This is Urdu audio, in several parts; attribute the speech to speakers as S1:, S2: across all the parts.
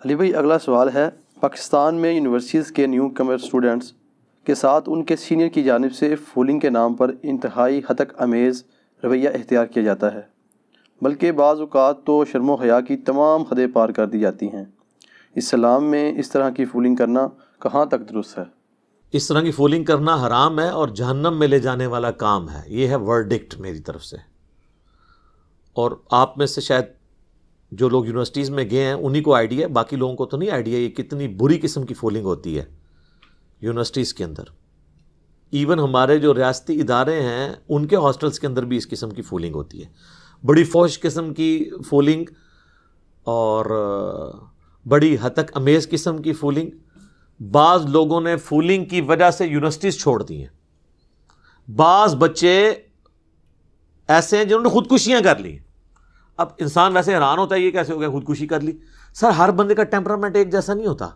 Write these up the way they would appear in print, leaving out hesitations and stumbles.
S1: علی بھائی، اگلا سوال ہے، پاکستان میں یونیورسٹیز کے نیو کمر اسٹوڈنٹس کے ساتھ ان کے سینئر کی جانب سے فولنگ کے نام پر انتہائی ہتک امیز رویہ اختیار کیا جاتا ہے، بلکہ بعض اوقات تو شرم و حیا کی تمام حدیں پار کر دی جاتی ہیں۔ اسلام میں اس طرح کی فولنگ کرنا کہاں تک درست ہے؟
S2: اس طرح کی فولنگ کرنا حرام ہے اور جہنم میں لے جانے والا کام ہے، یہ ہے ورڈکٹ میری طرف سے۔ اور آپ میں سے شاید جو لوگ یونیورسٹیز میں گئے ہیں انہی کو آئیڈیا ہے، باقی لوگوں کو تو نہیں آئیڈیا یہ کتنی بری قسم کی فولنگ ہوتی ہے یونیورسٹیز کے اندر۔ ایون ہمارے جو ریاستی ادارے ہیں ان کے ہاسٹلس کے اندر بھی اس قسم کی فولنگ ہوتی ہے، بڑی فحش قسم کی فولنگ اور بڑی ہتک امیز قسم کی فولنگ۔ بعض لوگوں نے فولنگ کی وجہ سے یونیورسٹیز چھوڑ دی ہیں۔ بعض بچے ایسے ہیں جنہوں نے خودکشیاں کر لی۔ اب انسان ویسے حیران ہوتا ہے یہ کیسے ہو گیا خودکشی کر لی۔ سر ہر بندے کا ٹیمپرامنٹ ایک جیسا نہیں ہوتا۔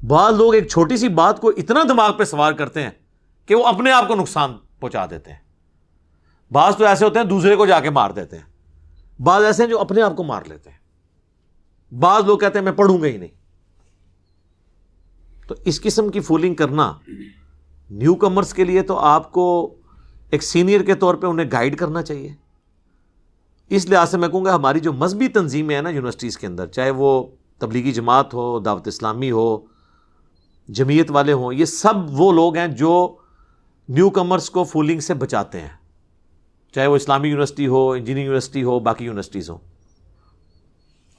S2: بعض لوگ ایک چھوٹی سی بات کو اتنا دماغ پہ سوار کرتے ہیں کہ وہ اپنے آپ کو نقصان پہنچا دیتے ہیں۔ بعض تو ایسے ہوتے ہیں دوسرے کو جا کے مار دیتے ہیں۔ بعض ایسے ہیں جو اپنے آپ کو مار لیتے ہیں۔ بعض لوگ کہتے ہیں میں پڑھوں گا ہی نہیں۔ تو اس قسم کی فولنگ کرنا نیو کمرز کے لیے تو آپ کو ایک سینئر کے طور پہ انہیں گائیڈ کرنا چاہیے۔ اس لحاظ سے میں کہوں گا ہماری جو مذہبی تنظیمیں ہیں نا یونیورسٹیز کے اندر، چاہے وہ تبلیغی جماعت ہو، دعوت اسلامی ہو، جمعیت والے ہوں، یہ سب وہ لوگ ہیں جو نیو کمرز کو فولنگ سے بچاتے ہیں، چاہے وہ اسلامی یونیورسٹی ہو، انجینئرنگ یونیورسٹی ہو، باقی یونیورسٹیز ہوں۔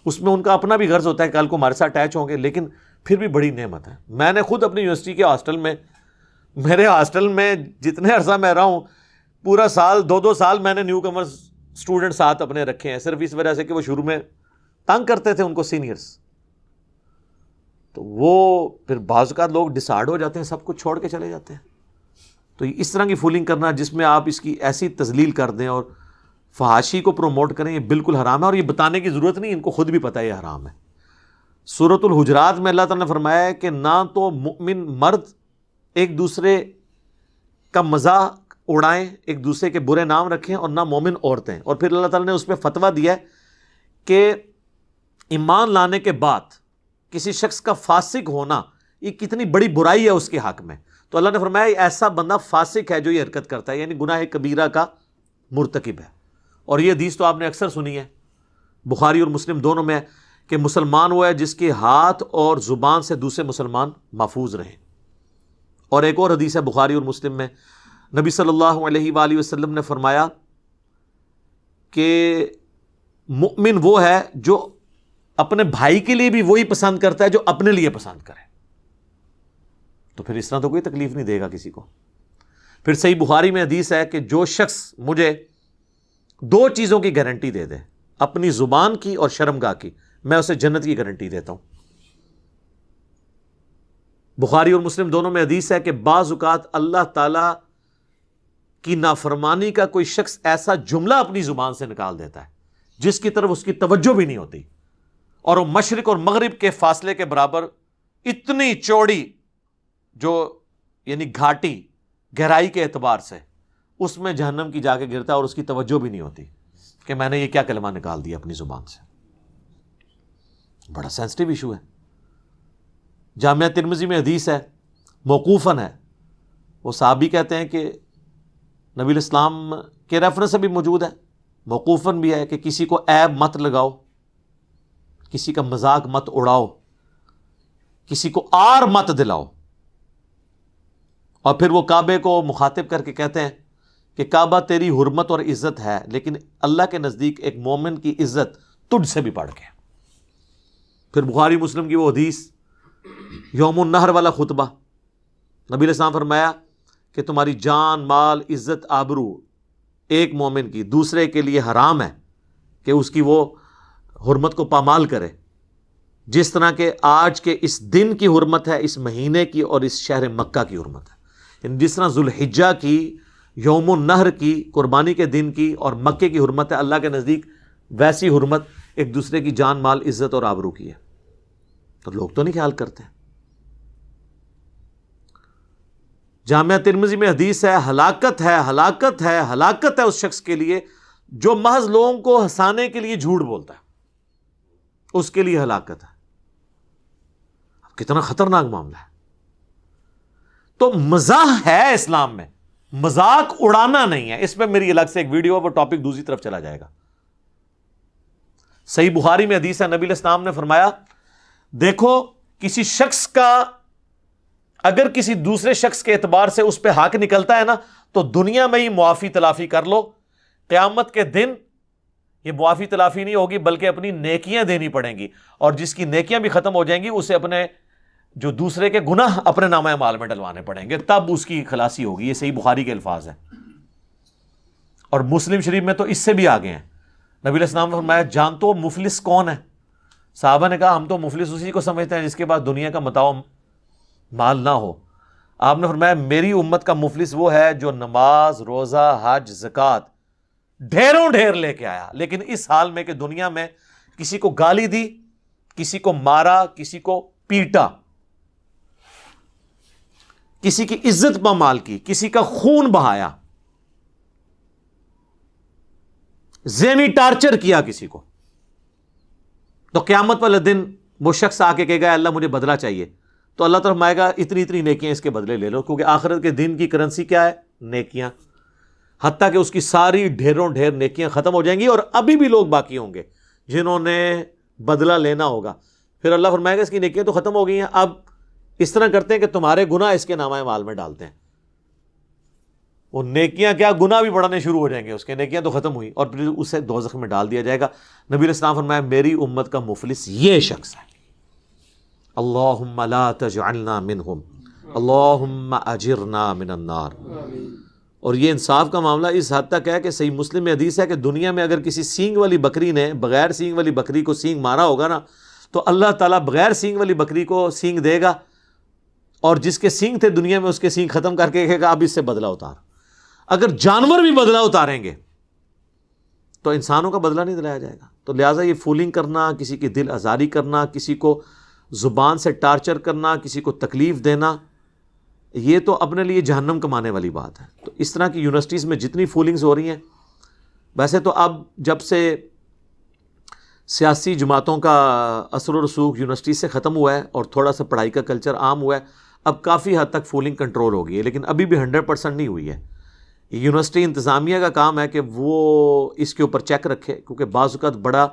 S2: اس میں ان کا اپنا بھی غرض ہوتا ہے کل کو ہمارے ساتھ اٹیچ ہوں گے، لیکن پھر بھی بڑی نعمت ہے۔ میں نے خود اپنی یونیورسٹی کے ہاسٹل میں، میرے ہاسٹل میں جتنے عرصہ میں رہا ہوں، پورا سال 2 سال میں نے نیو کمرز اسٹوڈنٹ ساتھ اپنے رکھے ہیں، صرف اس وجہ سے کہ وہ شروع میں تنگ کرتے تھے ان کو سینئرز۔ تو وہ پھر بعض اوقات لوگ ڈسارڈ ہو جاتے ہیں، سب کچھ چھوڑ کے چلے جاتے ہیں۔ تو اس طرح کی فولنگ کرنا جس میں آپ اس کی ایسی تذلیل کر دیں اور فحاشی کو پروموٹ کریں، یہ بالکل حرام ہے، اور یہ بتانے کی ضرورت نہیں، ان کو خود بھی پتہ ہے یہ حرام ہے۔ سورۃ الحجرات میں اللہ تعالیٰ نے فرمایا ہے کہ نہ تو مؤمن مرد ایک دوسرے کا مذاق اڑائیں، ایک دوسرے کے برے نام رکھیں، اور نہ مومن عورتیں۔ اور پھر اللہ تعالیٰ نے اس پہ فتویٰ دیا ہے کہ ایمان لانے کے بعد کسی شخص کا فاسق ہونا یہ کتنی بڑی برائی ہے اس کے حق میں۔ تو اللہ نے فرمایا ایسا بندہ فاسق ہے جو یہ حرکت کرتا ہے، یعنی گناہ کبیرہ کا مرتکب ہے۔ اور یہ حدیث تو آپ نے اکثر سنی ہے، بخاری اور مسلم دونوں میں، کہ مسلمان وہ ہے جس کے ہاتھ اور زبان سے دوسرے مسلمان محفوظ رہیں۔ اور ایک اور حدیث ہے بخاری اور مسلم میں، نبی صلی اللہ علیہ وآلہ وسلم نے فرمایا کہ مؤمن وہ ہے جو اپنے بھائی کے لیے بھی وہی پسند کرتا ہے جو اپنے لیے پسند کرے۔ تو پھر اس طرح تو کوئی تکلیف نہیں دے گا کسی کو۔ پھر صحیح بخاری میں حدیث ہے کہ جو شخص مجھے 2 چیزوں کی گارنٹی دے دے، اپنی زبان کی اور شرمگاہ کی، میں اسے جنت کی گارنٹی دیتا ہوں۔ بخاری اور مسلم دونوں میں حدیث ہے کہ بعض اوقات اللہ تعالی کی نافرمانی کا کوئی شخص ایسا جملہ اپنی زبان سے نکال دیتا ہے جس کی طرف اس کی توجہ بھی نہیں ہوتی، اور وہ مشرق اور مغرب کے فاصلے کے برابر اتنی چوڑی، جو یعنی گھاٹی گہرائی کے اعتبار سے، اس میں جہنم کی جا کے گرتا ہے اور اس کی توجہ بھی نہیں ہوتی کہ میں نے یہ کیا کلمہ نکال دیا اپنی زبان سے۔ بڑا سینسٹیو ایشو ہے۔ جامعہ ترمذی میں حدیث ہے، موقوفاً ہے، وہ صحابی کہتے ہیں کہ نبی الاسلام کے ریفرنس سے بھی موجود ہے، موقوفاً بھی ہے، کہ کسی کو عیب مت لگاؤ، کسی کا مذاق مت اڑاؤ، کسی کو آر مت دلاؤ۔ اور پھر وہ کعبے کو مخاطب کر کے کہتے ہیں کہ کعبہ تیری حرمت اور عزت ہے، لیکن اللہ کے نزدیک ایک مومن کی عزت تجھ سے بھی بڑھ کے۔ پھر بخاری مسلم کی وہ حدیث، یوم النحر والا خطبہ، نبی علیہ السلام فرمایا کہ تمہاری جان، مال، عزت، آبرو ایک مومن کی دوسرے کے لیے حرام ہے کہ اس کی وہ حرمت کو پامال کرے، جس طرح کہ آج کے اس دن کی حرمت ہے، اس مہینے کی اور اس شہر مکہ کی حرمت ہے۔ یعنی جس طرح ذوالحجہ کی، یوم النحر کی، قربانی کے دن کی اور مکے کی حرمت ہے اللہ کے نزدیک، ویسی حرمت ایک دوسرے کی جان، مال، عزت اور آبرو کی ہے۔ تو لوگ تو نہیں خیال کرتے۔ جامعہ ترمذی میں حدیث ہے، ہلاکت ہے، ہلاکت ہے، ہلاکت ہے اس شخص کے لیے جو محض لوگوں کو ہنسانے کے لیے جھوٹ بولتا ہے، اس کے لیے ہلاکت ہے۔ کتنا خطرناک معاملہ ہے. تو مزاح ہے اسلام میں، مذاق اڑانا نہیں ہے. اس پہ میری الگ سے ایک ویڈیو ہے، وہ ٹاپک دوسری طرف چلا جائے گا. صحیح بخاری میں حدیث ہے، نبی علیہ السلام نے فرمایا دیکھو کسی شخص کا اگر کسی دوسرے شخص کے اعتبار سے اس پہ حق نکلتا ہے نا تو دنیا میں ہی معافی تلافی کر لو، قیامت کے دن یہ معافی تلافی نہیں ہوگی بلکہ اپنی نیکیاں دینی پڑیں گی، اور جس کی نیکیاں بھی ختم ہو جائیں گی اسے اپنے جو دوسرے کے گناہ اپنے نامہ اعمال میں ڈلوانے پڑیں گے، تب اس کی خلاصی ہوگی. یہ صحیح بخاری کے الفاظ ہیں، اور مسلم شریف میں تو اس سے بھی آگے ہیں. نبی علیہ السلام نے فرمایا جانتے ہو مفلس کون ہے؟ صحابہ نے کہا ہم تو مفلس اسی کو سمجھتے ہیں جس کے پاس دنیا کا متاع مال نہ ہو. آپ نے فرمایا میری امت کا مفلس وہ ہے جو نماز، روزہ، حج، زکوٰۃ ڈھیروں ڈھیر لے کے آیا، لیکن اس حال میں کہ دنیا میں کسی کو گالی دی، کسی کو مارا، کسی کو پیٹا، کسی کی عزت پامال کی، کسی کا خون بہایا، ذہنی ٹارچر کیا کسی کو. تو قیامت والے دن وہ شخص آ کے کہے گا اللہ مجھے بدلہ چاہیے، تو اللہ تعالیٰ فرمائے گا اتنی اتنی نیکیاں اس کے بدلے لے لو، کیونکہ آخرت کے دن کی کرنسی کیا ہے؟ نیکیاں. حتیٰ کہ اس کی ساری ڈھیروں ڈھیر نیکیاں ختم ہو جائیں گی اور ابھی بھی لوگ باقی ہوں گے جنہوں نے بدلہ لینا ہوگا. پھر اللہ فرمائے گا اس کی نیکیاں تو ختم ہو گئی ہیں، اب اس طرح کرتے ہیں کہ تمہارے گناہ اس کے نامہ اعمال میں ڈالتے ہیں. وہ نیکیاں کیا، گناہ بھی بڑھانے شروع ہو جائیں گے، اس کے نیکیاں تو ختم ہوئی اور پھر اسے دوزخ میں ڈال دیا جائے گا. نبی علیہ السلام فرمایا میری امت کا مفلس یہ شخص ہے. اللہم لا تجعلنا منہم، اللہم اجرنا من النار. اور یہ انصاف کا معاملہ اس حد تک ہے کہ صحیح مسلم میں حدیث ہے کہ دنیا میں اگر کسی سینگ والی بکری نے بغیر سینگ والی بکری کو سینگ مارا ہوگا نا تو اللہ تعالیٰ بغیر سینگ والی بکری کو سینگ دے گا، اور جس کے سینگ تھے دنیا میں اس کے سینگ ختم کر کے کہے گا اب اس سے بدلہ اتار. اگر جانور بھی بدلہ اتاریں گے تو انسانوں کا بدلہ نہیں دلایا جائے گا. تو لہٰذا یہ فولنگ کرنا، کسی کی دل آزاری کرنا، کسی کو زبان سے ٹارچر کرنا، کسی کو تکلیف دینا، یہ تو اپنے لیے جہنم کمانے والی بات ہے. تو اس طرح کی یونیورسٹیز میں جتنی فولنگز ہو رہی ہیں، ویسے تو اب جب سے سیاسی جماعتوں کا اثر و رسوخ یونیورسٹی سے ختم ہوا ہے اور تھوڑا سا پڑھائی کا کلچر عام ہوا ہے، اب کافی حد تک فولنگ کنٹرول ہو گئی ہے، لیکن ابھی بھی 100% نہیں ہوئی ہے. یونیورسٹی انتظامیہ کا کام ہے کہ وہ اس کے اوپر چیک رکھے، کیونکہ بعض اوقات بڑا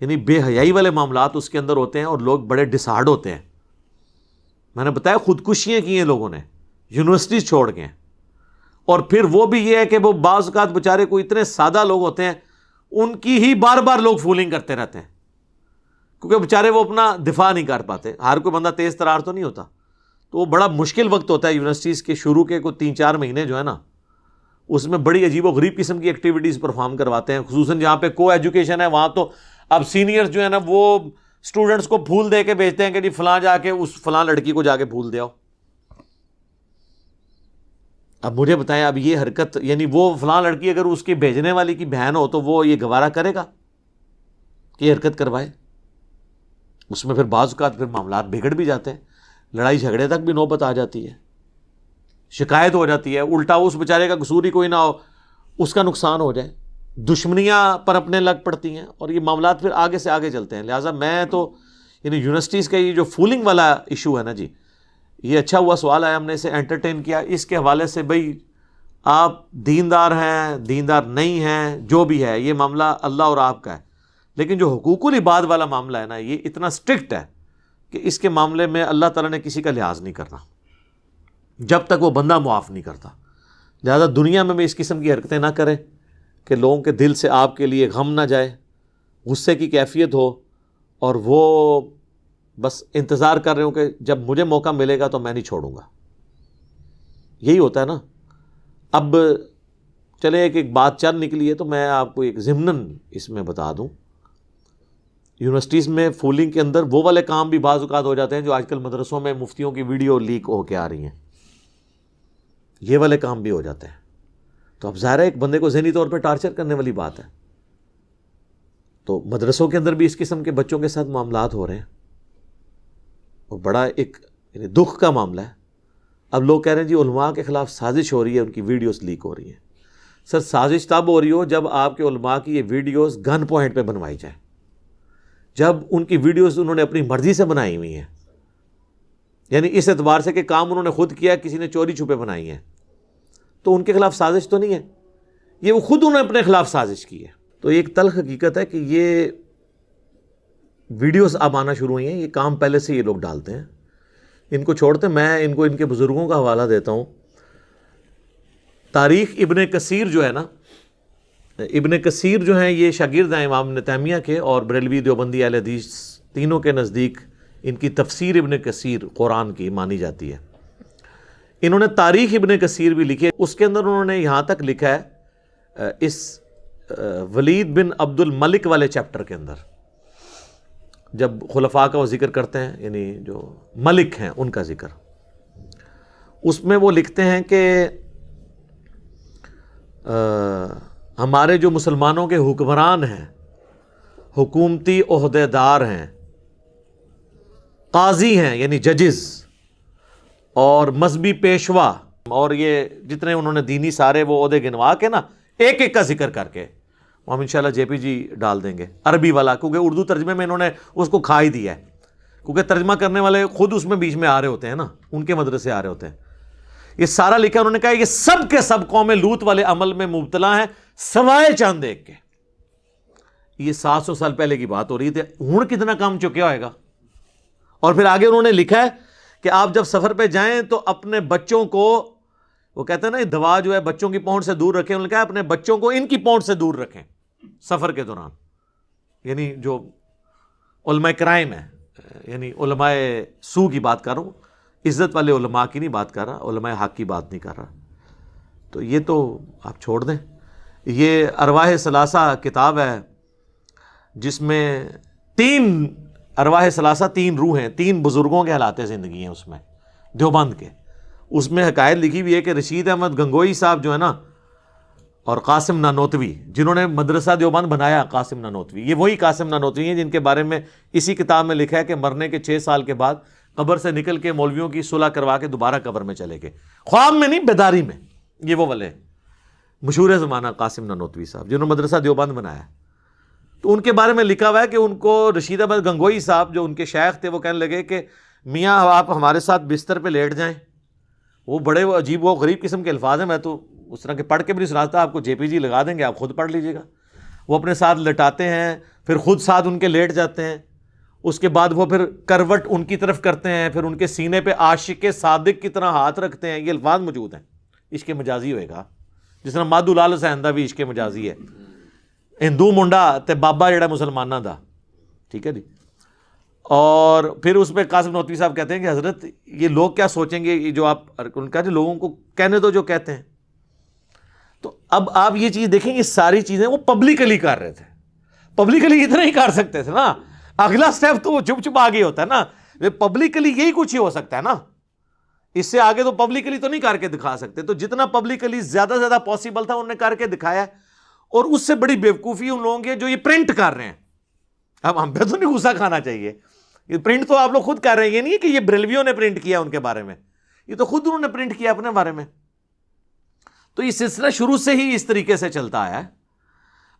S2: یعنی بے حیائی والے معاملات اس کے اندر ہوتے ہیں اور لوگ بڑے ڈسہارڈ ہوتے ہیں. میں نے بتایا خودکشیاں کی ہیں لوگوں نے یونیورسٹیز چھوڑ کے، اور پھر وہ بھی یہ ہے کہ وہ بعض اوقات بیچارے کوئی اتنے سادہ لوگ ہوتے ہیں ان کی ہی بار بار لوگ فولنگ کرتے رہتے ہیں، کیونکہ بیچارے وہ اپنا دفاع نہیں کر پاتے. ہر کوئی بندہ تیز ترار تو نہیں ہوتا، تو وہ بڑا مشکل وقت ہوتا ہے یونیورسٹیز کے شروع کے کوئی 3-4 مہینے جو ہے نا، اس میں بڑی عجیب و غریب قسم کی ایکٹیویٹیز پرفارم کرواتے ہیں. خصوصاً جہاں پہ کو ایجوکیشن ہے وہاں تو اب سینئرز جو ہے نا وہ اسٹوڈنٹس کو پھول دے کے بھیجتے ہیں کہ جی فلاں جا کے اس فلاں لڑکی کو جا کے پھول دے آؤ. اب مجھے بتائیں اب یہ حرکت یعنی وہ فلاں لڑکی اگر اس کی بھیجنے والی کی بہن ہو تو وہ یہ گوارا کرے گا کہ یہ حرکت کروائے؟ اس میں پھر بعض اوقات پھر معاملات بگڑ بھی جاتے ہیں، لڑائی جھگڑے تک بھی نوبت آ جاتی ہے، شکایت ہو جاتی ہے، الٹا اس بیچارے کا قصور ہی کوئی نہ ہو اس کا نقصان ہو جائے، دشمنیاں پر اپنے لگ پڑتی ہیں اور یہ معاملات پھر آگے سے آگے چلتے ہیں. لہٰذا میں تو یعنی یونیورسٹیز کا یہ جو فولنگ والا ایشو ہے نا جی، یہ اچھا ہوا سوال آیا، ہم نے اسے انٹرٹین کیا. اس کے حوالے سے بھئی آپ دیندار ہیں، دیندار نہیں ہیں، جو بھی ہے یہ معاملہ اللہ اور آپ کا ہے، لیکن جو حقوق العباد والا معاملہ ہے نا یہ اتنا اسٹرکٹ ہے کہ اس کے معاملے میں اللہ تعالیٰ نے کسی کا لحاظ نہیں کرنا جب تک وہ بندہ معاف نہیں کرتا. لہٰذا دنیا میں بھی اس قسم کی حرکتیں نہ کریں کہ لوگوں کے دل سے آپ کے لیے غم نہ جائے، غصے کی کیفیت ہو اور وہ بس انتظار کر رہے ہوں کہ جب مجھے موقع ملے گا تو میں نہیں چھوڑوں گا. یہی ہوتا ہے نا. اب چلے ایک بات چل نکلی ہے تو میں آپ کو ایک ضمناً اس میں بتا دوں، یونیورسٹیز میں فولنگ کے اندر وہ والے کام بھی بعض اوقات ہو جاتے ہیں جو آج کل مدرسوں میں مفتیوں کی ویڈیو لیک ہو کے آ رہی ہیں، یہ والے کام بھی ہو جاتے ہیں. تو اب ظاہر ہے ایک بندے کو ذہنی طور پہ ٹارچر کرنے والی بات ہے. تو مدرسوں کے اندر بھی اس قسم کے بچوں کے ساتھ معاملات ہو رہے ہیں اور بڑا ایک یعنی دکھ کا معاملہ ہے. اب لوگ کہہ رہے ہیں جی علماء کے خلاف سازش ہو رہی ہے، ان کی ویڈیوز لیک ہو رہی ہیں. سر سازش تب ہو رہی ہو جب آپ کے علماء کی یہ ویڈیوز گن پوائنٹ پہ بنوائی جائے، جب ان کی ویڈیوز انہوں نے اپنی مرضی سے بنائی ہوئی ہیں یعنی اس اعتبار سے کہ کام انہوں نے خود کیا، کسی نے چوری چھپے بنائی ہیں، تو ان کے خلاف سازش تو نہیں ہے، یہ وہ خود انہوں نے اپنے خلاف سازش کی ہے۔ تو ایک تلخ حقیقت ہے کہ یہ ویڈیوز اب آنا شروع ہوئی ہیں، یہ کام پہلے سے یہ لوگ ڈالتے ہیں، ان کو چھوڑتے ہیں۔ میں ان کو ان کے بزرگوں کا حوالہ دیتا ہوں۔ تاریخ ابن کثیر جو ہے نا، ابن کثیر جو ہیں یہ شاگرد ہیں امام ابن تیمیہ کے، اور بریلوی دیوبندی اہل حدیث تینوں کے نزدیک ان کی تفسیر ابن کثیر قرآن کی مانی جاتی ہے۔ انہوں نے تاریخ ابن کثیر بھی لکھی ہے، اس کے اندر انہوں نے یہاں تک لکھا ہے اس ولید بن عبد الملک والے چیپٹر کے اندر، جب خلفاء کا وہ ذکر کرتے ہیں، یعنی جو ملک ہیں ان کا ذکر، اس میں وہ لکھتے ہیں کہ ہمارے جو مسلمانوں کے حکمران ہیں، حکومتی عہدے دار ہیں، قاضی ہیں یعنی ججز، اور مذہبی پیشوا، اور یہ جتنے انہوں نے دینی سارے وہ عہدے گنوا کے نا ایک ایک کا ذکر کر کے، وہ ہم انشاءاللہ جے پی جی ڈال دیں گے عربی والا، کیونکہ اردو ترجمے میں انہوں نے اس کو کھا ہی دیا ہے، کیونکہ ترجمہ کرنے والے خود اس میں بیچ میں آ رہے ہوتے ہیں نا، ان کے مدرسے آ رہے ہوتے ہیں۔ یہ سارا لکھا، انہوں نے کہا یہ سب کے سب قوم لوط والے عمل میں مبتلا ہیں سوائے چاند ایک کے۔ یہ 700 سال پہلے کی بات ہو رہی تھی، ہوں کتنا کام چکیا ہوئے گا۔ اور پھر آگے انہوں نے لکھا ہے کہ آپ جب سفر پہ جائیں تو اپنے بچوں کو، وہ کہتے ہیں نا دوا جو ہے بچوں کی پہنچ سے دور رکھیں، انہوں نے کہا اپنے بچوں کو ان کی پہنچ سے دور رکھیں سفر کے دوران، یعنی جو علماء کرائم ہے، یعنی علماء سو کی بات کر رہا ہوں، عزت والے علماء کی نہیں بات کر رہا، علماء حق کی بات نہیں کر رہا۔ تو یہ تو آپ چھوڑ دیں۔ یہ ارواح ثلاثہ کتاب ہے جس میں ارواح ثلاثہ 3 روح ہیں، 3 بزرگوں کے حالات زندگی ہیں اس میں، دیوبند کے۔ اس میں حکایت لکھی ہوئی ہے کہ رشید احمد گنگوئی صاحب جو ہے نا، اور قاسم نانوتوی جنہوں نے مدرسہ دیوبند بنایا، قاسم نانوتوی، یہ وہی قاسم نانوتوی ہیں جن کے بارے میں اسی کتاب میں لکھا ہے کہ مرنے کے 6 سال کے بعد قبر سے نکل کے مولویوں کی صلح کروا کے دوبارہ قبر میں چلے گئے، خواب میں نہیں بیداری میں۔ یہ وہ والے مشہور زمانہ قاسم نانوتوی صاحب جنہوں نے مدرسہ دیوبند بنایا۔ تو ان کے بارے میں لکھا ہوا ہے کہ ان کو رشید احمد گنگوئی صاحب جو ان کے شیخ تھے، وہ کہنے لگے کہ میاں آپ ہمارے ساتھ بستر پہ لیٹ جائیں۔ وہ بڑے عجیب و غریب قسم کے الفاظ ہیں، میں تو اس طرح کے پڑھ کے بھی نہیں سناتا، آپ کو جے پی جی لگا دیں گے، آپ خود پڑھ لیجیے گا۔ وہ اپنے ساتھ لٹاتے ہیں، پھر خود ساتھ ان کے لیٹ جاتے ہیں، اس کے بعد وہ پھر کروٹ ان کی طرف کرتے ہیں، پھر ان کے سینے پہ عاشق صادق کی طرح ہاتھ رکھتے ہیں۔ یہ الفاظ موجود ہیں، عشق مجازی ہوئے گا، جس طرح مادو لال سہندہ بھی عشق مجازی ہے، ہندو منڈا تے بابا جڑا مسلمانہ دا، ٹھیک ہے جی۔ اور پھر اس پہ قاسم نانوتوی صاحب کہتے ہیں کہ حضرت یہ لوگ کیا سوچیں گے، یہ جو آپ ان کا لوگوں کو کہنے دو جو کہتے ہیں۔ تو اب آپ یہ چیز دیکھیں، یہ ساری چیزیں وہ پبلکلی کر رہے تھے، پبلکلی اتنا ہی کر سکتے تھے نا، اگلا سٹیپ تو وہ چھپ چھپ آگے ہوتا ہے نا، پبلکلی یہی کچھ ہی ہو سکتا ہے نا، اس سے آگے تو پبلکلی تو نہیں کر کے دکھا سکتے۔ تو جتنا پبلکلی زیادہ سے زیادہ پاسبل تھا انہوں نے کر کے دکھایا، اور اس سے بڑی بیوقوفی ان لوگوں کی جو یہ پرنٹ کر رہے ہیں۔ اب ہم پہ تو نہیں غصہ کھانا چاہیے، یہ پرنٹ تو آپ لوگ خود کر رہے ہیں، یہ نہیں ہے کہ یہ بریلویوں نے پرنٹ کیا ان کے بارے میں، یہ تو خود انہوں نے پرنٹ کیا اپنے بارے میں۔ تو یہ سلسلہ شروع سے ہی اس طریقے سے چلتا آیا ہے۔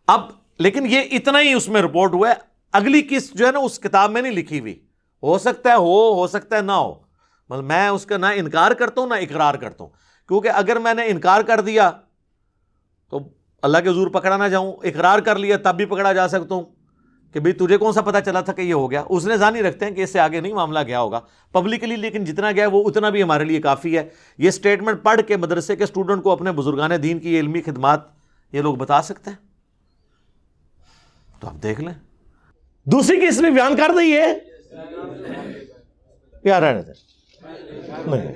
S2: اب لیکن یہ اتنا ہی اس میں رپورٹ ہوا ہے، اگلی قسط جو ہے نا اس کتاب میں نہیں لکھی ہوئی، ہو سکتا ہے ہو سکتا ہے نہ ہو، مطلب میں اس کا نہ انکار کرتا ہوں نہ اقرار کرتا ہوں، کیونکہ اگر میں نے انکار کر دیا تو اللہ کے حضور پکڑا نہ جاؤں، اقرار کر لیا تب بھی پکڑا جا سکتا ہوں کہ بھئی تجھے کون سا پتا چلا تھا کہ یہ ہو گیا۔ اس نے ظاہر رکھتے ہیں کہ اس سے آگے نہیں معاملہ گیا ہوگا پبلکلی، لیکن جتنا گیا وہ اتنا بھی ہمارے لیے کافی ہے۔ یہ سٹیٹمنٹ پڑھ کے مدرسے کے اسٹوڈنٹ کو اپنے بزرگان دین کی علمی خدمات یہ لوگ بتا سکتے ہیں، تو آپ دیکھ لیں۔ دوسری کس میں بیان کر دئیے یار، رہنے دیں، نہیں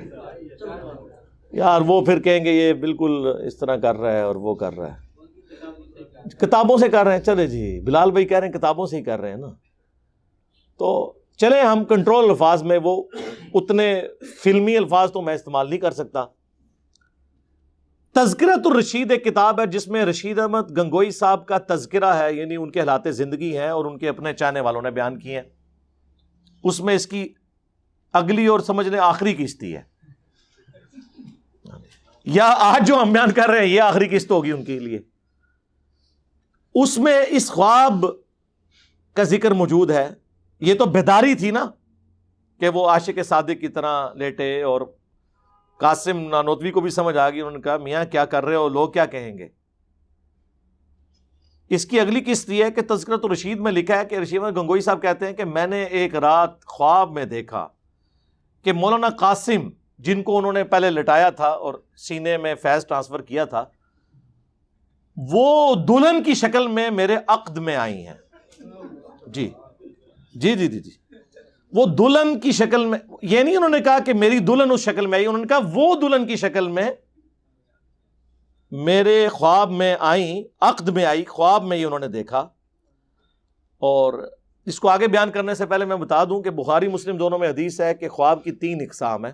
S2: یار وہ پھر کہیں گے یہ بالکل اس طرح کر رہا ہے اور وہ کر رہا ہے، کتابوں سے کر رہے ہیں۔ چلے جی بلال بھائی کہہ رہے ہیں کتابوں سے ہی کر رہے ہیں نا، تو چلیں ہم کنٹرول الفاظ میں، وہ اتنے فلمی الفاظ تو میں استعمال نہیں کر سکتا۔ تذکرۃ الرشید ایک کتاب ہے جس میں رشید احمد گنگوئی صاحب کا تذکرہ ہے، یعنی ان کے حالات زندگی ہیں اور ان کے اپنے چاہنے والوں نے بیان کیے ہیں۔ اس میں اس کی اگلی اور سمجھ لیں آخری قسط ہی ہے، یا آج جو ہم بیان کر رہے ہیں یہ آخری قسط ہوگی ان کے لیے۔ اس میں اس خواب کا ذکر موجود ہے، یہ تو بیداری تھی نا، کہ وہ عاشق صادق کی طرح لیٹے، اور قاسم نانوتوی کو بھی سمجھ آ گئی، انہوں نے کہا میاں کیا کر رہے ہو، لوگ کیا کہیں گے۔ اس کی اگلی قسط یہ ہے کہ تذکرۃ الرشید میں لکھا ہے کہ رشید احمد گنگوئی صاحب کہتے ہیں کہ میں نے ایک رات خواب میں دیکھا کہ مولانا قاسم، جن کو انہوں نے پہلے لٹایا تھا اور سینے میں فیض ٹرانسفر کیا تھا، وہ دلہن کی شکل میں میرے عقد میں آئی ہیں۔ جی جی جی جی جی، وہ دلہن کی شکل میں، یہ نہیں انہوں نے کہا کہ میری دلہن اس شکل میں آئی، انہوں نے کہا وہ دلہن کی شکل میں میرے خواب میں آئیں، عقد میں آئی، خواب میں ہی انہوں نے دیکھا۔ اور اس کو آگے بیان کرنے سے پہلے میں بتا دوں کہ بخاری مسلم دونوں میں حدیث ہے کہ خواب کی 3 اقسام ہیں،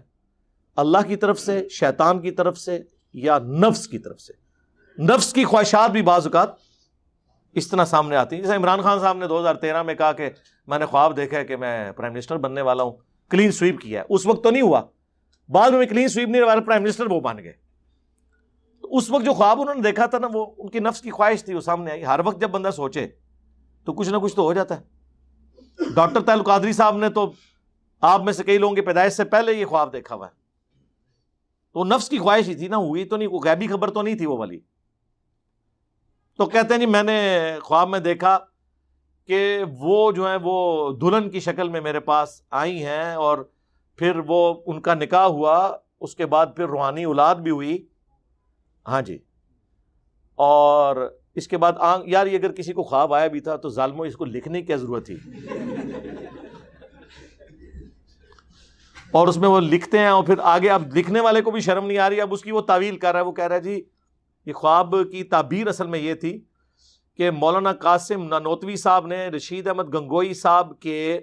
S2: اللہ کی طرف سے، شیطان کی طرف سے، یا نفس کی طرف سے۔ نفس کی خواہشات بھی بعض اوقات اس طرح سامنے آتی ہیں، جیسے عمران خان صاحب نے 2013 میں کہا کہ میں نے خواب دیکھا ہے کہ میں پرائم منسٹر بننے والا ہوں، کلین سویپ کیا ہے۔ اس وقت تو نہیں ہوا، بعد میں کلین سویپ نہیں ہوا، پرائم منسٹر وہ بن گئے۔ اس وقت جو خواب انہوں نے دیکھا تھا نا، وہ ان کی نفس کی خواہش تھی، وہ سامنے آئی۔ ہر وقت جب بندہ سوچے تو کچھ نہ کچھ تو ہو جاتا ہے۔ ڈاکٹر طاہر القادری صاحب نے تو آپ میں سے کئی لوگوں کی پیدائش سے پہلے یہ خواب دیکھا ہوا ہے، تو نفس کی خواہش ہی تھی نا، ہوئی تو نہیں، کوئی غیبی خبر تو نہیں تھی وہ والی۔ تو کہتے ہیں جی میں نے خواب میں دیکھا کہ وہ جو ہیں وہ دلہن کی شکل میں میرے پاس آئی ہیں، اور پھر وہ ان کا نکاح ہوا، اس کے بعد پھر روحانی اولاد بھی ہوئی۔ ہاں جی، اور اس کے بعد یار یہ اگر کسی کو خواب آیا بھی تھا تو ظالموں اس کو لکھنے کی کیا ضرورت تھی؟ اور اس میں وہ لکھتے ہیں، اور پھر آگے اب لکھنے والے کو بھی شرم نہیں آ رہی، اب اس کی وہ تعویل کر رہا ہے، وہ کہہ رہا ہے جی یہ خواب کی تعبیر اصل میں یہ تھی کہ مولانا قاسم نانوتوی صاحب نے رشید احمد گنگوئی صاحب کے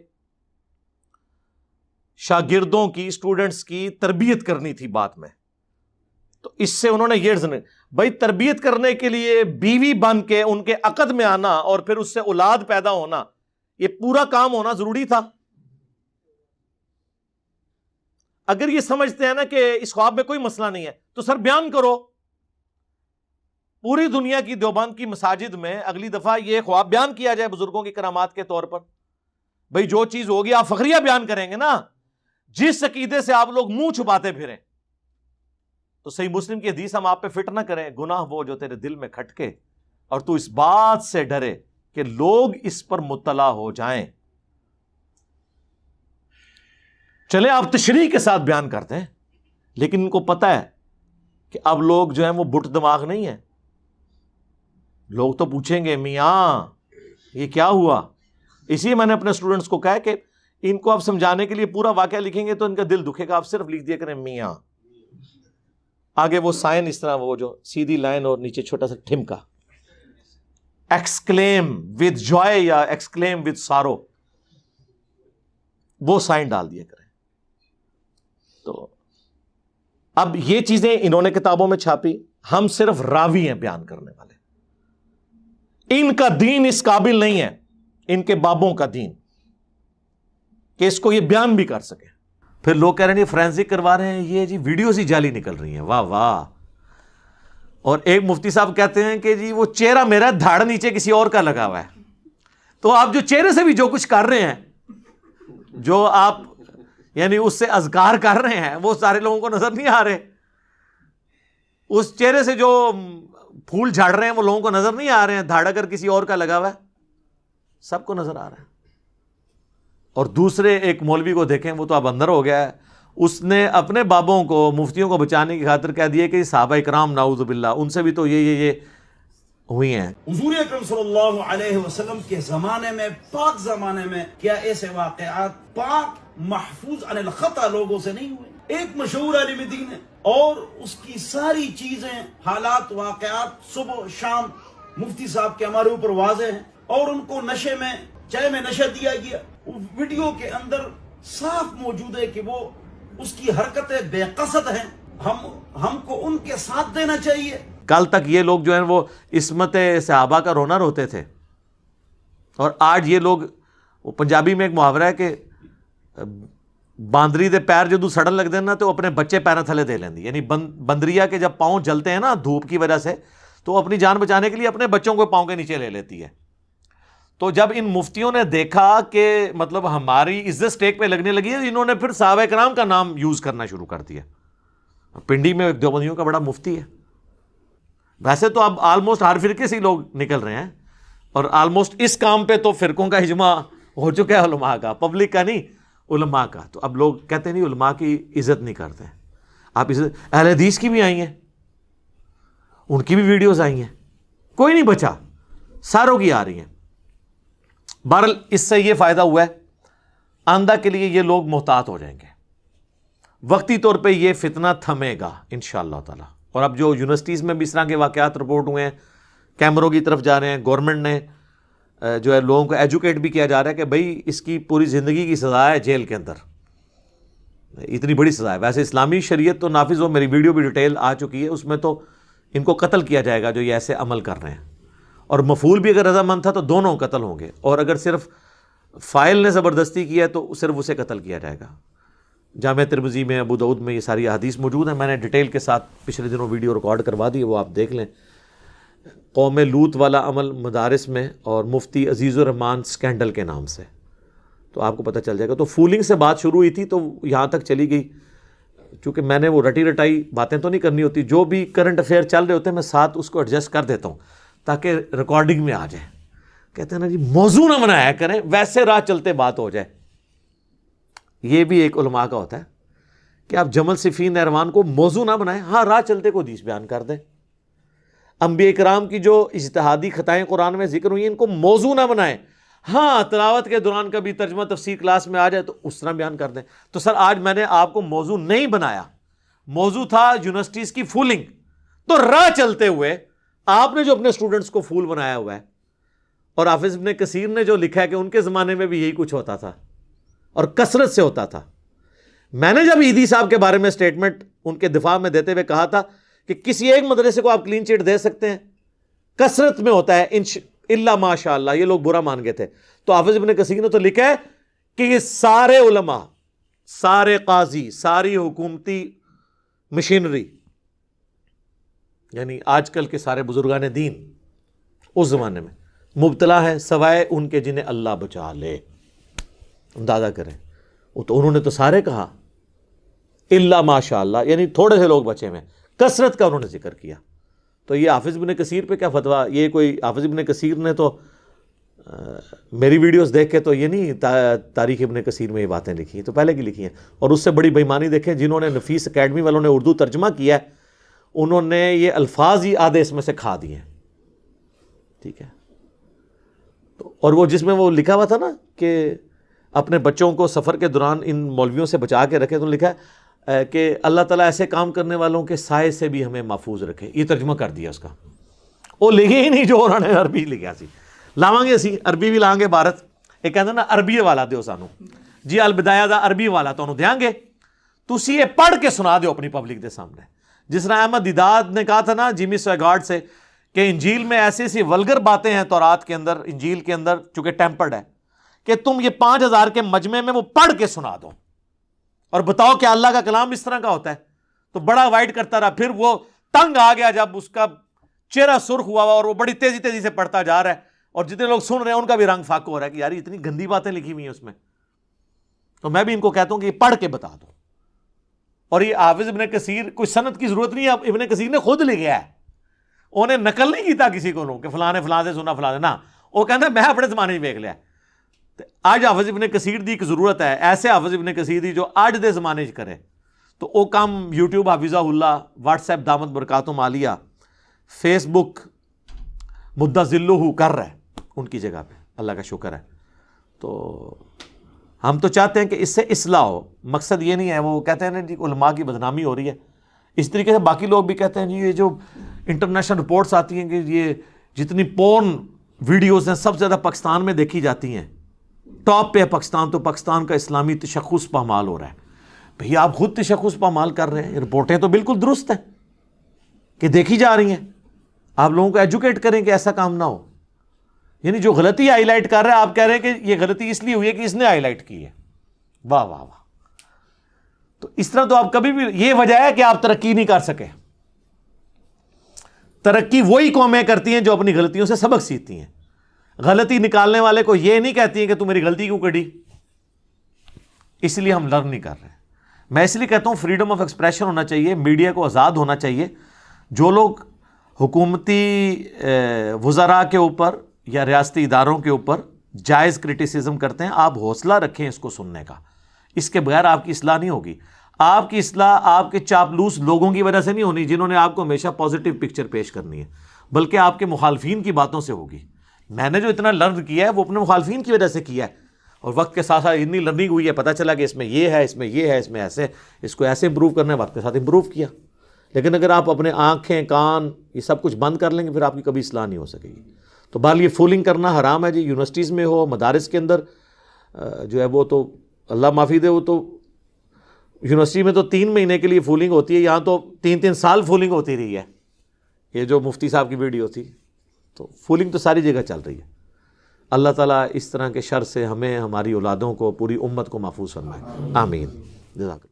S2: شاگردوں کی، اسٹوڈنٹس کی تربیت کرنی تھی بات میں، تو اس سے انہوں نے یہ بھائی تربیت کرنے کے لیے بیوی بن کے ان کے عقد میں آنا اور پھر اس سے اولاد پیدا ہونا، یہ پورا کام ہونا ضروری تھا۔ اگر یہ سمجھتے ہیں نا کہ اس خواب میں کوئی مسئلہ نہیں ہے تو سر بیان کرو، پوری دنیا کی دیوبند کی مساجد میں اگلی دفعہ یہ خواب بیان کیا جائے بزرگوں کی کرامات کے طور پر۔ بھئی جو چیز ہوگی آپ فخریہ بیان کریں گے نا، جس عقیدے سے آپ لوگ منہ چھپاتے پھریں، تو صحیح مسلم کی حدیث ہم آپ پہ فٹ نہ کریں، گناہ وہ جو تیرے دل میں کھٹکے اور تو اس بات سے ڈرے کہ لوگ اس پر مطلع ہو جائیں۔ چلے آپ تشریح کے ساتھ بیان کرتے ہیں، لیکن ان کو پتہ ہے کہ اب لوگ جو ہیں وہ بٹ دماغ نہیں ہیں، لوگ تو پوچھیں گے میاں یہ کیا ہوا۔ اسی لیے میں نے اپنے اسٹوڈنٹس کو کہا کہ ان کو آپ سمجھانے کے لیے پورا واقعہ لکھیں گے تو ان کا دل دکھے گا، آپ صرف لکھ دیا کریں میاں، آگے وہ سائن اس طرح، وہ جو سیدھی لائن اور نیچے چھوٹا سا ٹھمکا، ایکسکلیم ود جوائے یا ایکسکلیم ود سارو، وہ سائن ڈال دیا کریں۔ تو اب یہ چیزیں انہوں نے کتابوں میں چھاپی، ہم صرف راوی ہیں بیان کرنے والے، ان کا دین اس قابل نہیں ہے، ان کے بابوں کا دین، کہ اس کو یہ بیان بھی کر سکے۔ پھر لوگ کہہ رہے ہیں فرینزک کروا رہے ہیں، یہ جی ویڈیوز ہی جعلی نکل رہی ہیں، واہ واہ۔ اور ایک مفتی صاحب کہتے ہیں کہ جی وہ چہرہ میرا دھاڑ نیچے کسی اور کا لگا ہوا ہے، تو آپ جو چہرے سے بھی جو کچھ کر رہے ہیں، جو آپ یعنی اس سے اذکار کر رہے ہیں، وہ سارے لوگوں کو نظر نہیں آ رہے، اس چہرے سے جو پھول جھاڑ رہے ہیں وہ لوگوں کو نظر نہیں آ رہے ہیں، دھاڑ اگر کسی اور کا لگا ہوا ہے سب کو نظر آ رہا ہے۔ اور دوسرے ایک مولوی کو دیکھیں، وہ تو اب اندر ہو گیا ہے، اس نے اپنے بابوں کو، مفتیوں کو بچانے کی خاطر کہہ دیا کہ صحابہ کرام نعوذ باللہ ان سے بھی تو یہ ہوئی ہیں۔
S3: حضور اکرم صلی اللہ علیہ وسلم کے زمانے میں، پاک زمانے میں، کیا ایسے واقعات پاک محفوظ عن الخطا لوگوں سے نہیں ہوئے؟ ایک مشہور عالم دین ہے اور اس کی ساری چیزیں، حالات، واقعات صبح شام مفتی صاحب کے ہمارے اوپر واضح ہیں، اور ان کو نشے میں، چائے میں نشہ دیا گیا۔ ویڈیو کے اندر صاف موجود ہے کہ وہ اس کی حرکتیں بے قصد ہیں، ہم کو ان کے ساتھ دینا چاہیے۔
S2: کل تک یہ لوگ جو ہیں وہ عصمت صحابہ کا رونا روتے تھے، اور آج یہ لوگ، وہ پنجابی میں ایک محاورہ ہے کہ باندری دے پیر جدو سڑن لگ دینا تو اپنے بچے پیروں تھلے دے لیندی، یعنی بندریا کے جب پاؤں جلتے ہیں نا دھوپ کی وجہ سے، تو اپنی جان بچانے کے لیے اپنے بچوں کو پاؤں کے نیچے لے لیتی ہے۔ تو جب ان مفتیوں نے دیکھا کہ مطلب ہماری عزت سٹیک پہ لگنے لگی ہے، انہوں نے پھر صحابہ کرام کا نام یوز کرنا شروع کر دیا. پنڈی میں ایک دیوبندیوں کا بڑا مفتی ہے. ویسے تو اب آلموسٹ ہر فرقے سے ہی لوگ نکل رہے ہیں، اور آلموسٹ اس کام پہ تو فرقوں کا اجماع ہو چکا ہے علماء کا، پبلک کا نہیں، علماء کا. تو اب لوگ کہتے ہیں نہیں علماء کی عزت نہیں کرتے. آپ عزت، اہل حدیث کی بھی آئی ہیں، ان کی بھی ویڈیوز آئی ہیں، کوئی نہیں بچا، ساروں کی آ رہی ہیں. بہرحال اس سے یہ فائدہ ہوا ہے، آئندہ کے لیے یہ لوگ محتاط ہو جائیں گے. وقتی طور پہ یہ فتنہ تھمے گا انشاءاللہ تعالی. اور اب جو یونیورسٹیز میں بھی اس طرح کے واقعات رپورٹ ہوئے ہیں، کیمروں کی طرف جا رہے ہیں، گورنمنٹ نے جو ہے لوگوں کو ایجوکیٹ بھی کیا جا رہا ہے کہ بھائی اس کی پوری زندگی کی سزا ہے جیل کے اندر، اتنی بڑی سزا ہے. ویسے اسلامی شریعت تو نافذ ہو، میری ویڈیو بھی ڈیٹیل آ چکی ہے، اس میں تو ان کو قتل کیا جائے گا جو یہ ایسے عمل کر رہے ہیں. اور مفعول بھی اگر رضامند تھا تو دونوں قتل ہوں گے، اور اگر صرف فاعل نے زبردستی کیا ہے تو صرف اسے قتل کیا جائے گا. جامعہ ترمذی میں، ابو داؤد میں یہ ساری احادیث موجود ہیں. میں نے ڈیٹیل کے ساتھ پچھلے دنوں ویڈیو ریکارڈ کروا دی، وہ آپ دیکھ لیں. قوم لوط والا عمل مدارس میں، اور مفتی عزیز الرحمان سکینڈل کے نام سے، تو آپ کو پتہ چل جائے گا. تو فولنگ سے بات شروع ہوئی تھی تو یہاں تک چلی گئی. چونکہ میں نے وہ رٹی رٹائی باتیں تو نہیں کرنی ہوتی، جو بھی کرنٹ افیئر چل رہے ہوتے ہیں میں ساتھ اس کو ایڈجسٹ کر دیتا ہوں تاکہ ریکارڈنگ میں آ جائے. کہتے ہیں نا جی موضوع نہ بنایا کریں، ویسے راہ چلتے بات ہو جائے. یہ بھی ایک علماء کا ہوتا ہے کہ آپ جمل صفین نہروان کو موضوع نہ بنائیں، ہاں راہ چلتے کو حدیث بیان کر دیں. انبیاء کرام کی جو اجتہادی خطائیں قرآن میں ذکر ہوئی ہیں ان کو موضوع نہ بنائیں، ہاں تلاوت کے دوران کبھی ترجمہ تفسیر کلاس میں آ جائے تو اس طرح بیان کر دیں. تو سر آج میں نے آپ کو موضوع نہیں بنایا، موضوع تھا یونیورسٹیز کی فولنگ. تو راہ چلتے ہوئے آپ نے جو اپنے اسٹوڈنٹس کو فول بنایا ہوا ہے، اور حافظ ابن کثیر نے جو لکھا ہے کہ ان کے زمانے میں بھی یہی کچھ ہوتا تھا اور کثرت سے ہوتا تھا. میں نے جب عیدی صاحب کے بارے میں سٹیٹمنٹ ان کے دفاع میں دیتے ہوئے کہا تھا کہ کسی ایک مدرسے کو آپ کلین چٹ دے سکتے ہیں، کثرت میں ہوتا ہے الا ماشاء اللہ، یہ لوگ برا مان گئے تھے. تو حافظ ابن کثیر نے تو لکھا ہے کہ یہ سارے علماء، سارے قاضی، ساری حکومتی مشینری، یعنی آج کل کے سارے بزرگان دین اس زمانے میں مبتلا ہے سوائے ان کے جنہیں اللہ بچا لے. اندازہ کریں، وہ تو انہوں نے تو سارے کہا الا ماشاء اللہ، یعنی تھوڑے سے لوگ بچے ہوئے، کثرت کا انہوں نے ذکر کیا. تو یہ حافظ ابن کثیر پہ کیا فتویٰ؟ یہ کوئی حافظ ابن کثیر نے تو میری ویڈیوز دیکھ کے تو یہ نہیں تاریخ ابن کثیر میں یہ باتیں لکھی ہیں، تو پہلے کی لکھی ہیں. اور اس سے بڑی بےمانی دیکھیں، جنہوں نے نفیس اکیڈمی والوں نے اردو ترجمہ کیا ہے، انہوں نے یہ الفاظ ہی آدھے اس میں سے کھا دیے ہیں. ٹھیک ہے، تو اور وہ جس میں وہ لکھا ہوا تھا نا کہ اپنے بچوں کو سفر کے دوران ان مولویوں سے بچا کے رکھے، تو لکھا ہے کہ اللہ تعالیٰ ایسے کام کرنے والوں کے سائے سے بھی ہمیں محفوظ رکھے. یہ ترجمہ کر دیا اس کا، وہ لکھے ہی نہیں جو انہوں نے عربی لکھا سی. لاواں گے اسی عربی بھی لائیں گے بھارت. یہ کہتے ہیں نا عربی والا دیو سانو جی، البدایہ دا عربی والا تو دیں گے، تسی یہ پڑھ کے سنا دیو اپنی پبلک دے سامنے. جس طرح احمد دیداد نے کہا تھا نا جیمی سویگارڈ سے کہ انجیل میں ایسی ایسی ولگر باتیں ہیں تورات کے اندر، انجیل کے اندر چونکہ ٹیمپرڈ ہے، کہ تم یہ 5000 کے مجمع میں وہ پڑھ کے سنا دو اور بتاؤ کہ اللہ کا کلام اس طرح کا ہوتا ہے. تو بڑا وائٹ کرتا رہا، پھر وہ تنگ آ گیا جب اس کا چہرہ سرخ ہوا اور وہ بڑی تیزی تیزی سے پڑھتا جا رہا ہے، اور جتنے لوگ سن رہے ہیں ان کا بھی رنگ فاق ہو رہا ہے کہ یار اتنی گندی باتیں لکھی ہوئی ہیں اس میں. تو میں بھی ان کو کہتا ہوں کہ یہ پڑھ کے بتا دو. اور یہ حافظ ابن کثیر کوئی سند کی ضرورت نہیں ہے، ابن کثیر نے خود لکھا ہے، انہیں نقل نہیں کیتا کسی کو کہ فلاں نے فلاں سے سنا فلاں سے، نہ وہ کہنا میں اپنے زمانے میں دیکھ لیا. آج حافظ ابن کثیر دی ایک ضرورت ہے، ایسے حافظ ابن کثیر دی جو آج دے زمانے کرے. تو وہ کام یوٹیوب حافظہ اللہ، واٹس ایپ دامت برکاتہم عالیہ، فیس بک مدہ ذلہ کر رہا ہے ان کی جگہ پہ، اللہ کا شکر ہے. تو ہم تو چاہتے ہیں کہ اس سے اصلاح ہو، مقصد یہ نہیں ہے. وہ کہتے ہیں نا جی علماء کی بدنامی ہو رہی ہے، اس طریقے سے باقی لوگ بھی کہتے ہیں جی یہ جو انٹرنیشنل رپورٹس آتی ہیں کہ یہ جتنی پورن ویڈیوز ہیں سب سے زیادہ پاکستان میں دیکھی جاتی ہیں، ٹاپ پہ ہے پاکستان، تو پاکستان کا اسلامی تشخص پامال ہو رہا ہے. بھئی آپ خود تشخص پامال کر رہے ہیں، رپورٹیں تو بالکل درست ہیں کہ دیکھی جا رہی ہیں. آپ لوگوں کو ایجوکیٹ کریں کہ ایسا کام نہ ہو. یعنی جو غلطی ہائی لائٹ کر رہا ہے آپ کہہ رہے ہیں کہ یہ غلطی اس لیے ہوئی ہے کہ اس نے ہائی لائٹ کی ہے. واہ واہ واہ. تو اس طرح تو آپ کبھی بھی، یہ وجہ ہے کہ آپ ترقی نہیں کر سکے. ترقی وہی قومیں کرتی ہیں جو اپنی غلطیوں سے سبق سیکھتی ہیں. غلطی نکالنے والے کو یہ نہیں کہتی ہیں کہ تو میری غلطی کیوں کڑی، اس لیے ہم لرن نہیں کر رہے ہیں۔ میں اس لیے کہتا ہوں فریڈم آف ایکسپریشن ہونا چاہیے، میڈیا کو آزاد ہونا چاہیے۔ جو لوگ حکومتی وزراء کے اوپر یا ریاستی اداروں کے اوپر جائز کرٹیسزم کرتے ہیں، آپ حوصلہ رکھیں اس کو سننے کا، اس کے بغیر آپ کی اصلاح نہیں ہوگی۔ آپ کی اصلاح آپ کے چاپلوس لوگوں کی وجہ سے نہیں ہونی جنہوں نے آپ کو ہمیشہ پازیٹیو پکچر پیش کرنی ہے، بلکہ آپ کے مخالفین کی باتوں سے ہوگی۔ میں نے جو اتنا لرن کیا ہے وہ اپنے مخالفین کی وجہ سے کیا ہے، اور وقت کے ساتھ ساتھ اتنی لرننگ ہوئی ہے، پتہ چلا کہ اس میں یہ ہے، اس میں یہ ہے، اس میں ایسے، اس کو ایسے امپروو کرنا ہے، وقت کے ساتھ امپروو کیا۔ لیکن اگر آپ اپنے آنکھیں کان یہ سب کچھ بند کر لیں گے، پھر آپ کی کبھی اصلاح نہیں ہو سکے گی۔ تو بہرحال یہ فولنگ کرنا حرام ہے جی، یونیورسٹیز میں ہو، مدارس کے اندر جو ہے وہ تو اللہ معافی دے، وہ تو یونیورسٹی میں تو 3 مہینے کے لیے فولنگ ہوتی ہے، یہاں تو 3 سال فولنگ ہوتی رہی ہے۔ یہ جو مفتی صاحب کی ویڈیو تھی، تو فولنگ تو ساری جگہ چل رہی ہے۔ اللہ تعالیٰ اس طرح کے شر سے ہمیں، ہماری اولادوں کو، پوری امت کو محفوظ فرمائے، آمین۔ جزاک اللہ۔